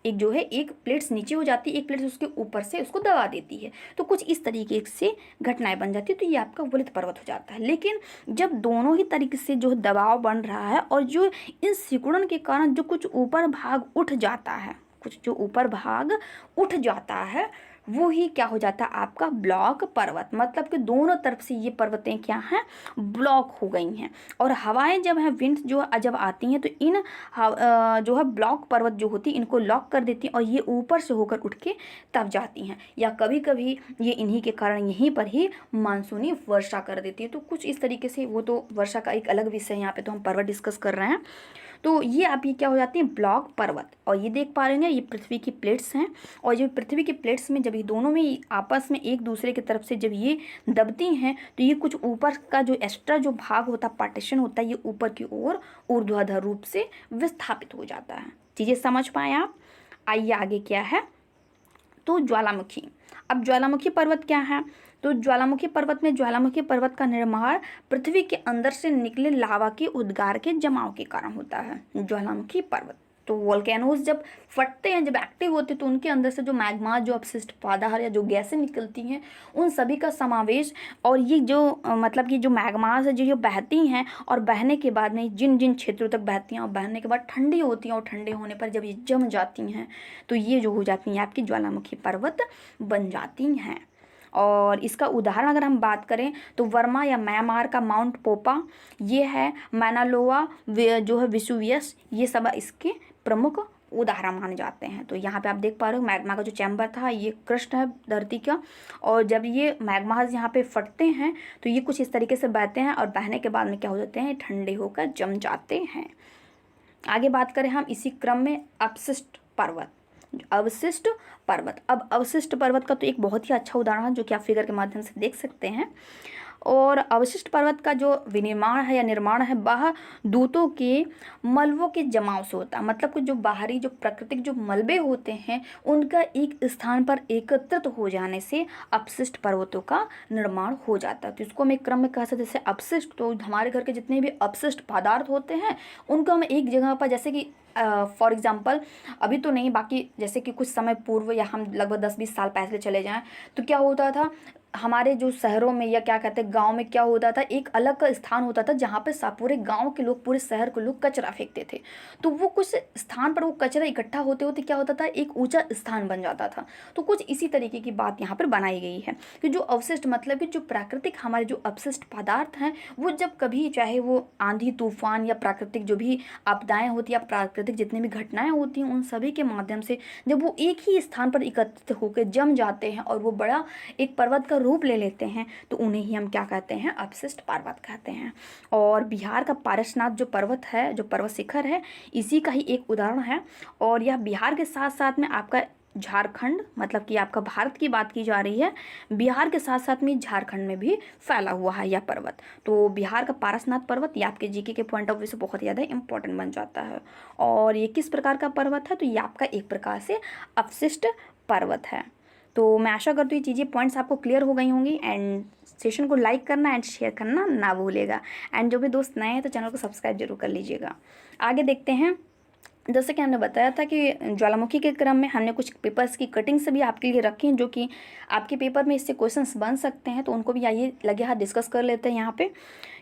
एक जो है एक प्लेट्स नीचे हो जाती है, एक प्लेट्स उसके ऊपर से उसको दबा देती है। तो कुछ इस तरीके से घटनाएं बन जाती है। तो ये आपका वलित पर्वत हो जाता है। लेकिन जब दोनों ही तरीके से जो दबाव बन रहा है और जो इन सिकुड़न के कारण जो कुछ ऊपर भाग उठ जाता है, कुछ जो ऊपर भाग उठ जाता है, वो ही क्या हो जाता है आपका ब्लॉक पर्वत। मतलब कि दोनों तरफ से ये पर्वतें क्या हैं, ब्लॉक हो गई हैं। और हवाएं जब है, विंड जो जब आती हैं तो इन जो है ब्लॉक पर्वत जो होती है इनको लॉक कर देती हैं, और ये ऊपर से होकर उठ के तब जाती हैं, या कभी कभी ये इन्हीं के कारण यहीं पर ही मानसूनी वर्षा कर देती है। तो कुछ इस तरीके से, वो तो वर्षा का एक अलग विषय है, यहाँ पे तो हम पर्वत डिस्कस कर रहे हैं। तो ये आप ये क्या हो जाती हैं, ब्लॉक पर्वत। और ये देख पा रहे हैं ये पृथ्वी की प्लेट्स हैं, और ये पृथ्वी की प्लेट्स में जब ये दोनों में आपस में एक दूसरे की तरफ से जब ये दबती हैं तो ये कुछ ऊपर का जो एक्स्ट्रा जो भाग होता है, पार्टीशन होता है, ये ऊपर की ओर ऊर्ध्वाधर रूप से विस्थापित हो जाता है। चीज़ें समझ पाए आप। आइए आगे क्या है, तो ज्वालामुखी। अब ज्वालामुखी पर्वत क्या है, तो ज्वालामुखी पर्वत में ज्वालामुखी पर्वत का निर्माण पृथ्वी के अंदर से निकले लावा के उद्गार के जमाव के कारण होता है। ज्वालामुखी पर्वत तो वोल्केनोज जब फटते हैं, जब एक्टिव होते हैं, तो उनके अंदर से जो मैग्मा, जो अपशिष्ट पदार्थ या जो गैसें निकलती हैं, उन सभी का समावेश, और ये जो मतलब कि जो मैग्मास है जो बहती हैं, और बहने के बाद में जिन जिन क्षेत्रों तक बहती हैं और बहने के बाद ठंडी होती हैं, और ठंडे होने पर जब ये जम जाती हैं तो ये जो हो जाती हैं आपकी ज्वालामुखी पर्वत बन जाती हैं। और इसका उदाहरण अगर हम बात करें तो वर्मा या म्यांमार का माउंट पोपा, ये है मैना लोआ जो है विसुवियस, ये सब इसके प्रमुख उदाहरण माने जाते हैं। तो यहाँ पे आप देख पा रहे हो मैग्मा का जो चैम्बर था ये क्रस्ट है धरती का, और जब ये मैग्मास यहाँ पे फटते हैं तो ये कुछ इस तरीके से बहते हैं, और बहने के बाद में क्या हो जाते हैं, ठंडे होकर जम जाते हैं। आगे बात करें हम इसी क्रम में अवशिष्ट पर्वत। अवशिष्ट पर्वत, अब अवशिष्ट पर्वत का तो एक बहुत ही अच्छा उदाहरण है जो कि आप फिगर के माध्यम से देख सकते हैं। और अवशिष्ट पर्वत का जो विनिर्माण है या निर्माण है वह दूतों के मलबों के जमाव से होता है। मतलब कि जो बाहरी जो प्राकृतिक जो मलबे होते हैं उनका एक स्थान पर एकत्रित हो जाने से अपशिष्ट पर्वतों का निर्माण हो जाता है। तो इसको हम एक क्रम में कह सकते हैं, जैसे अपशिष्ट, तो हमारे घर के जितने भी अपशिष्ट पदार्थ होते हैं उनको हम एक जगह पर, जैसे कि फॉर एग्जाम्पल अभी तो नहीं, बाकी जैसे कि कुछ समय पूर्व या हम लगभग 10-20 साल पहले चले जाएं तो क्या होता था, हमारे जो शहरों में या क्या कहते हैं गांव में क्या होता था, एक अलग का स्थान होता था जहाँ पे पूरे गांव के लोग, पूरे शहर के लोग कचरा फेंकते थे। तो वो कुछ स्थान पर वो कचरा इकट्ठा होते होते क्या होता था, एक ऊंचा स्थान बन जाता था। तो कुछ इसी तरीके की बात यहाँ पर बनाई गई है कि जो अवशिष्ट मतलब कि जो प्राकृतिक हमारे जो अपशिष्ट पदार्थ हैं वो जब कभी, चाहे वो आंधी तूफान या प्राकृतिक जो भी आपदाएं होती है या प्राकृतिक जितनी भी घटनाएं होती हैं उन सभी के माध्यम से जब वो एक ही स्थान पर एकत्रित होकर जम जाते हैं और वो बड़ा एक पर्वत का रूप ले लेते हैं तो उन्हें ही हम क्या कहते हैं, अपशिष्ट पर्वत कहते हैं। और बिहार का पारसनाथ जो पर्वत है, जो पर्वत शिखर है, इसी का ही एक उदाहरण है। और यह बिहार के साथ साथ में आपका झारखंड, मतलब कि आपका भारत की बात की जा रही है, बिहार के साथ साथ में झारखंड में भी फैला हुआ है यह पर्वत। तो बिहार का पारसनाथ पर्वत ये आपके जीके के पॉइंट ऑफ व्यू से बहुत ज़्यादा इंपॉर्टेंट बन जाता है। और ये किस प्रकार का पर्वत है, तो ये आपका एक प्रकार से अपशिष्ट पर्वत है। तो मैं आशा करती हूँ ये चीज़ें पॉइंट्स आपको क्लियर हो गई होंगी। एंड सेशन को लाइक करना एंड शेयर करना ना भूलेगा। एंड जो भी दोस्त नए हैं तो चैनल को सब्सक्राइब जरूर कर लीजिएगा। आगे देखते हैं, जैसे कि हमने बताया था कि ज्वालामुखी के क्रम में हमने कुछ पेपर्स की कटिंग से भी आपके लिए रखी हैं जो कि आपके पेपर में इससे क्वेश्चंस बन सकते हैं। तो उनको भी आइए लगे हाथ डिस्कस कर लेते हैं यहाँ पे,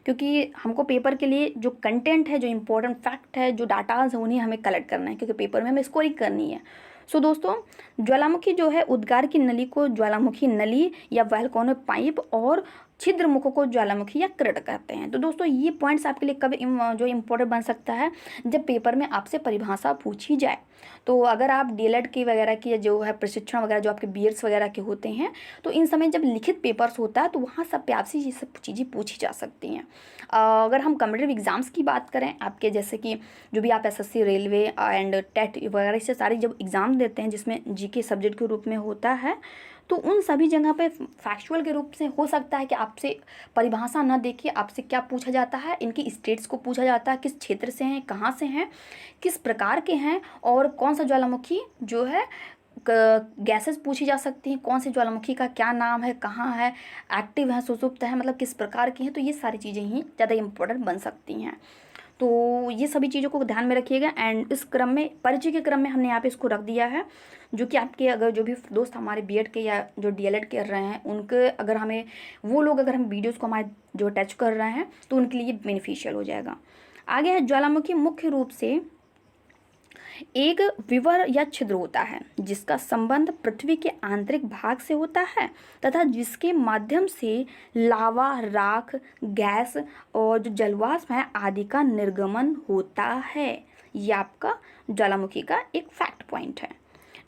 क्योंकि हमको पेपर के लिए जो कंटेंट है, जो इंपॉर्टेंट फैक्ट है, जो डाटाज है, उन्हें हमें कलेक्ट करना है, क्योंकि पेपर में हमें स्कोरिंग करनी है। सो दोस्तों, ज्वालामुखी जो है उद्गार की नली को ज्वालामुखी नली या वल्केनो पाइप और छिद्र मुखों को ज्वालामुखी या क्रेट कहते हैं। तो दोस्तों ये पॉइंट्स आपके लिए कब जो इम्पोर्टेंट बन सकता है, जब पेपर में आपसे परिभाषा पूछी जाए। तो अगर आप डीएलएड की वगैरह की जो है प्रशिक्षण वगैरह जो आपके बीएड्स वगैरह के होते हैं तो इन समय जब लिखित पेपर्स होता है तो वहाँ सब पे आपसे ये सब चीज़ें पूछी जा सकती हैं। अगर हम कॉम्पिटिटिव एग्जाम्स की बात करें आपके, जैसे कि जो भी आप एसएससी, रेलवे एंड टेट वगैरह से सारी जब एग्ज़ाम देते हैं जिसमें जीके सब्जेक्ट के रूप में होता है, तो उन सभी जगह पे फैक्चुअल के रूप से हो सकता है कि आपसे परिभाषा न देखिए, आपसे क्या पूछा जाता है, इनकी स्टेट्स को पूछा जाता है, किस क्षेत्र से हैं, कहाँ से हैं, किस प्रकार के हैं, और कौन सा ज्वालामुखी जो है गैसेस पूछी जा सकती हैं, कौन से ज्वालामुखी का क्या नाम है, कहाँ है, एक्टिव है, सुसुप्त है, मतलब किस प्रकार की हैं। तो ये सारी चीज़ें ही ज़्यादा इम्पोर्टेंट बन सकती हैं। तो ये सभी चीज़ों को ध्यान में रखिएगा। एंड इस क्रम में, परिचय के क्रम में हमने यहाँ पे इसको रख दिया है, जो कि आपके अगर जो भी दोस्त हमारे बीएड के या जो डीएलएड कर रहे हैं उनके, अगर हमें वो लोग अगर हम वीडियोज़ को हमारे जो टच कर रहे हैं तो उनके लिए बेनिफिशियल हो जाएगा। आगे है ज्वालामुखी मुख्य रूप से एक विवर या छिद्र होता है जिसका संबंध पृथ्वी के आंतरिक भाग से होता है तथा जिसके माध्यम से लावा, राख, गैस और जो जलवाष्प है आदि का निर्गमन होता है। ये आपका ज्वालामुखी का एक फैक्ट पॉइंट है।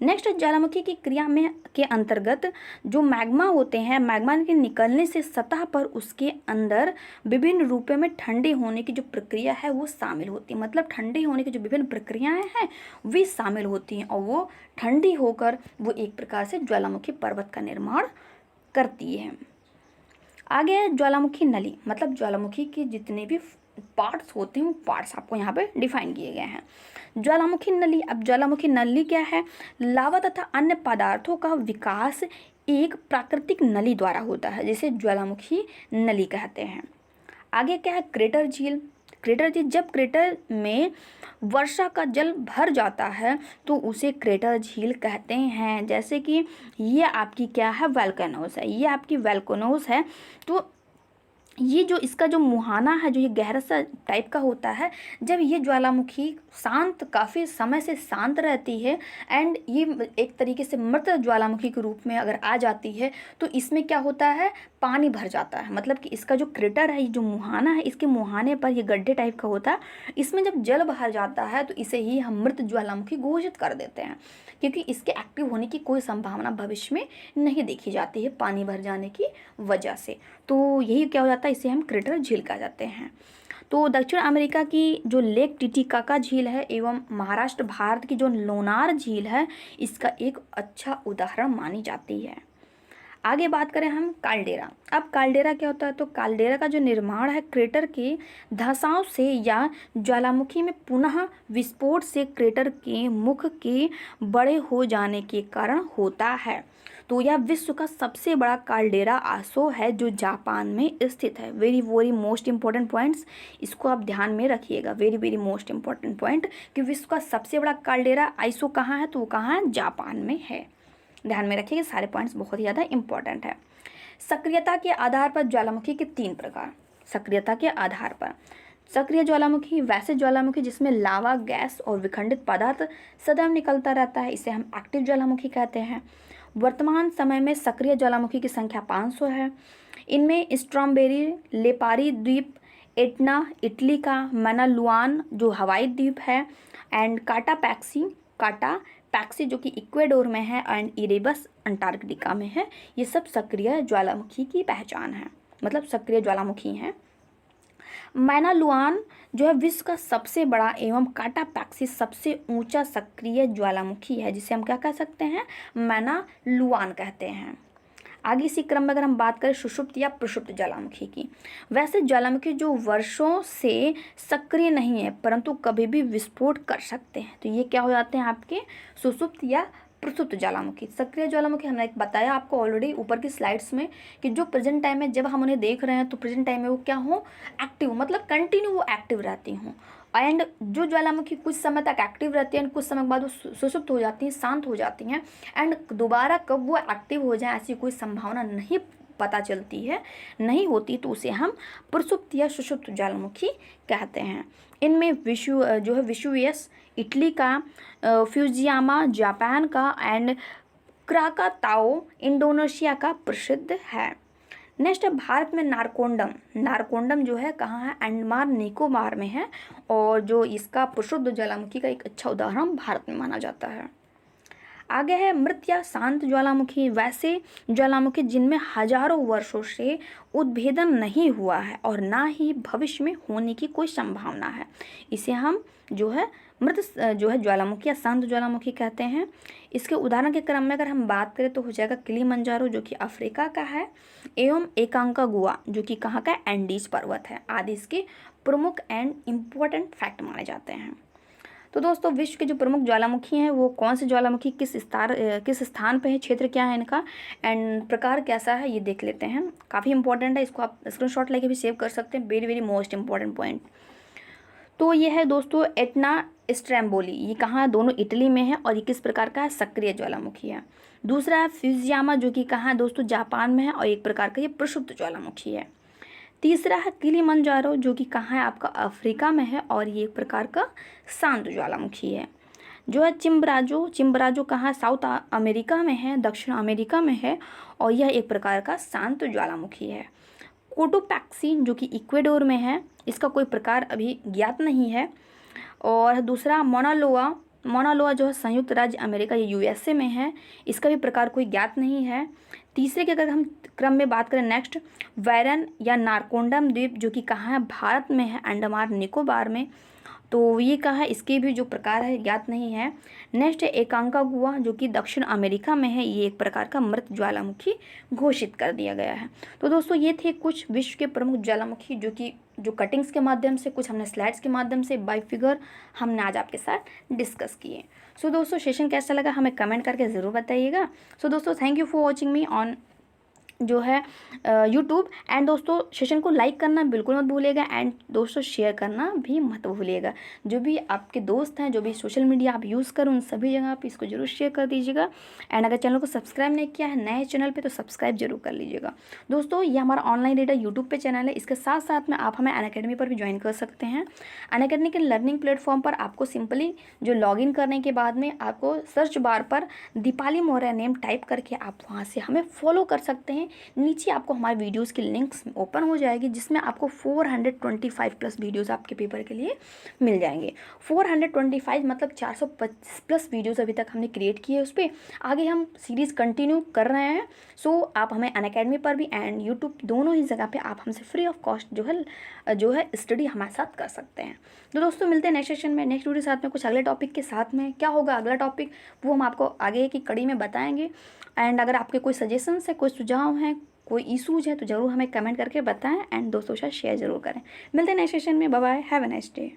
नेक्स्ट, ज्वालामुखी की क्रिया में के अंतर्गत जो मैग्मा होते हैं, मैग्मा के निकलने से सतह पर उसके अंदर विभिन्न रूपों में ठंडे होने की जो प्रक्रिया है वो शामिल होती है। मतलब ठंडे होने की जो विभिन्न प्रक्रियाएं हैं वे शामिल होती हैं और वो ठंडी होकर वो एक प्रकार से ज्वालामुखी पर्वत का निर्माण करती है। आगे है ज्वालामुखी नली, मतलब ज्वालामुखी के जितने भी पार्ट्स होते हैं वो पार्ट्स आपको यहाँ पे डिफाइन किए गए हैं। ज्वालामुखी नली, अब ज्वालामुखी नली क्या है? लावा तथा अन्य पदार्थों का विकास एक प्राकृतिक नली द्वारा होता है जिसे ज्वालामुखी नली कहते हैं। आगे क्या है? क्रेटर झील। क्रेटर झील, जब क्रेटर में वर्षा का जल भर जाता है तो उसे क्रेटर झील कहते हैं। जैसे कि ये आपकी क्या है, वोल्केनोस है, ये आपकी वोल्केनोस है। तो ये जो इसका जो मुहाना है, जो ये गहरा सा टाइप का होता है, जब ये ज्वालामुखी शांत काफ़ी समय से शांत रहती है एंड ये एक तरीके से मृत ज्वालामुखी के रूप में अगर आ जाती है तो इसमें क्या होता है, पानी भर जाता है। मतलब कि इसका जो क्रेटर है, ये जो मुहाना है, इसके मुहाने पर ये गड्ढे टाइप का होता है, इसमें जब जल भर जाता है तो इसे ही हम मृत ज्वालामुखी घोषित कर देते हैं, क्योंकि इसके एक्टिव होने की कोई संभावना भविष्य में नहीं देखी जाती है पानी भर जाने की वजह से। तो यही क्या हो जाता है, इसे हम क्रेटर झील कहा जाते हैं। तो दक्षिण अमेरिका की जो लेक टिटिकाका झील है एवं महाराष्ट्र भारत की जो लोनार झील है, इसका एक अच्छा उदाहरण मानी जाती है। आगे बात करें हम काल्डेरा। अब काल्डेरा क्या होता है, तो काल्डेरा का जो निर्माण है क्रेटर के धंसाव से या ज्वालामुखी में पुनः विस्फोट से क्रेटर के मुख के बड़े हो जाने के कारण होता है। तो यह विश्व का सबसे बड़ा काल्डेरा आसो है जो जापान में स्थित है। Very very most important points, इसको आप ध्यान में रखिएगा। Very very most important point कि विश्व का सबसे बड़ा काल्डेरा आइसो कहाँ है, तो वो कहाँ है, जापान में है। ध्यान में रखिए, सारे पॉइंट्स बहुत ही ज़्यादा इंपॉर्टेंट है। सक्रियता के आधार पर ज्वालामुखी के 3 प्रकार। सक्रियता के आधार पर सक्रिय ज्वालामुखी वैसे ज्वालामुखी जिसमें लावा, गैस और विखंडित पदार्थ सदैव निकलता रहता है, इसे हम एक्टिव ज्वालामुखी कहते हैं। वर्तमान समय में सक्रिय ज्वालामुखी की संख्या 500 है। इनमें स्ट्रॉबेरी, लेपारी द्वीप, एटना इटली का, मैनालुआन जो हवाई द्वीप है, एंड काटा पैक्सी जो कि इक्वेडोर में है, एंड इरेबस अंटार्कटिका में है। ये सब सक्रिय ज्वालामुखी की पहचान है, मतलब सक्रिय ज्वालामुखी हैं। मैनालुआन जो है विश्व का सबसे बड़ा एवं काटापैक्सी सबसे ऊंचा सक्रिय ज्वालामुखी है, जिसे हम क्या कह सकते हैं, मैनालुआन कहते हैं। आगे इसी क्रम में अगर हम बात करें सुषुप्त या प्रसुप्त ज्वालामुखी की, वैसे ज्वालामुखी जो वर्षों से सक्रिय नहीं है परंतु कभी भी विस्फोट कर सकते हैं, तो ये क्या हो जाते हैं आपके सुषुप्त या प्रसुप्त ज्वालामुखी। सक्रिय ज्वालामुखी हमने बताया आपको ऑलरेडी ऊपर की स्लाइड्स में कि जो प्रेजेंट टाइम में जब हम उन्हें देख रहे हैं तो प्रेजेंट टाइम में वो क्या हो, एक्टिव, मतलब कंटिन्यू वो एक्टिव रहती हूँ। एंड जो ज्वालामुखी कुछ समय तक एक्टिव रहती है, कुछ समय के बाद वो सुषुप्त हो जाती हैं, शांत हो जाती हैं, एंड दोबारा कब वो एक्टिव हो जाए ऐसी कोई संभावना नहीं पता चलती है, नहीं होती, तो उसे हम प्रसुप्त या सुषुप्त ज्वालामुखी कहते हैं। इनमें विशुवियस इटली का, फ्यूजियामा जापान का, एंड क्राकाताओ इंडोनेशिया का प्रसिद्ध है। नेक्स्ट है भारत में नारकोंडम जो है कहाँ है, अंडमान निकोबार में है, और जो इसका प्रसिद्ध ज्वालामुखी का एक अच्छा उदाहरण भारत में माना जाता है। आगे है मृत या शांत ज्वालामुखी, वैसे ज्वालामुखी जिनमें हजारों वर्षों से उद्भेदन नहीं हुआ है और ना ही भविष्य में होने की कोई संभावना है, इसे हम जो है मृत जो है ज्वालामुखी या शांत ज्वालामुखी कहते हैं। इसके उदाहरण के क्रम में अगर हम बात करें तो हो जाएगा किलिमंजारो जो कि अफ्रीका का है, एवं एकांकागुआ जो कि कहाँ का, एंडीज पर्वत है, आदि इसके प्रमुख एंड इम्पोर्टेंट फैक्ट माने जाते हैं। तो दोस्तों विश्व के जो प्रमुख ज्वालामुखी हैं वो कौन से ज्वालामुखी किस स्थान पे है, क्षेत्र क्या है इनका, एंड प्रकार कैसा है, ये देख लेते हैं। काफ़ी इंपॉर्टेंट है, इसको आप स्क्रीनशॉट लेके भी सेव कर सकते हैं। Very very most important point. तो ये है दोस्तों एटना स्ट्रैम्बोली, ये कहाँ है, दोनों इटली में है, और ये किस प्रकार का है, सक्रिय ज्वालामुखी है। दूसरा है फ्यूजियामा जो कि कहाँ है दोस्तों, जापान में है, और एक प्रकार का ये प्रसुप्त ज्वालामुखी है। तीसरा है किलिमंजारो जो कि कहाँ है, आपका अफ्रीका में है, और ये एक प्रकार का शांत ज्वालामुखी है। जो है चिम्बराजो कहाँ, साउथ अमेरिका में है, दक्षिण अमेरिका में है, और यह एक प्रकार का शांत ज्वालामुखी है। कोटोपैक्सी जो कि इक्वेडोर में है, इसका कोई प्रकार अभी ज्ञात नहीं है। और दूसरा मोनालोआ जो है संयुक्त राज्य अमेरिका या यूएसए में है, इसका भी प्रकार कोई ज्ञात नहीं है। तीसरे के अगर हम क्रम में बात करें नेक्स्ट वैरन या नारकोंडम द्वीप जो कि कहाँ है, भारत में है, अंडमान निकोबार में, तो ये कहा है, इसके भी जो प्रकार है ज्ञात नहीं है। नेक्स्ट है एकांकागुआ जो कि दक्षिण अमेरिका में है, ये एक प्रकार का मृत ज्वालामुखी घोषित कर दिया गया है। तो दोस्तों ये थे कुछ विश्व के प्रमुख ज्वालामुखी जो कटिंग्स के माध्यम से, कुछ हमने स्लाइड्स के माध्यम से बाय फिगर हमने आज आपके साथ डिस्कस किए। सो दोस्तों सेशन कैसा लगा हमें कमेंट करके ज़रूर बताइएगा। सो दोस्तों thank you for watching me on जो है यूट्यूब। एंड दोस्तों सेशन को लाइक करना बिल्कुल मत भूलिएगा, एंड दोस्तों शेयर करना भी मत भूलिएगा। जो भी आपके दोस्त हैं, जो भी सोशल मीडिया आप यूज़ करें, उन सभी जगह आप इसको जरूर शेयर कर दीजिएगा। एंड अगर चैनल को सब्सक्राइब नहीं किया है नए चैनल पे, तो सब्सक्राइब जरूर कर लीजिएगा। दोस्तों ये हमारा ऑनलाइन रीडर यूट्यूब पे चैनल है, इसके साथ साथ में आप हमें अनअकैडमी पर भी ज्वाइन कर सकते हैं। अनअकैडमी के लर्निंग प्लेटफॉर्म पर आपको सिंपली जो लॉगिन करने के बाद में आपको सर्च बार पर दीपाली मौर्य नेम टाइप करके आप वहाँ से हमें फॉलो कर सकते हैं। नीचे आपको हमारे वीडियोस की लिंक्स ओपन हो जाएगी, जिसमें आपको 425 प्लस वीडियोस आपके पेपर के लिए मिल जाएंगे। 425 मतलब 425 प्लस वीडियोस अभी तक हमने क्रिएट किए उस पर। आगे हम सीरीज़ कंटिन्यू कर रहे हैं। सो आप हमें अनअकैडमी पर भी एंड यूट्यूब दोनों ही जगह पे आप हमसे फ्री ऑफ कॉस्ट जो है स्टडी हमारे साथ कर सकते हैं। तो दोस्तों मिलते हैं नेक्स्ट सेशन में, नेक्स्ट वीडियो साथ में कुछ अगले टॉपिक के साथ में। क्या होगा अगला टॉपिक वो हम आपको आगे की कड़ी में बताएंगे। एंड अगर आपके कोई सजेशंस है, कोई सुझाव हैं, कोई इशूज़ है, तो ज़रूर हमें कमेंट करके बताएं। एंड दोस्तों के साथ शेयर ज़रूर करें। मिलते हैं नेक्स्ट सेशन में। Bye bye, have a nice day.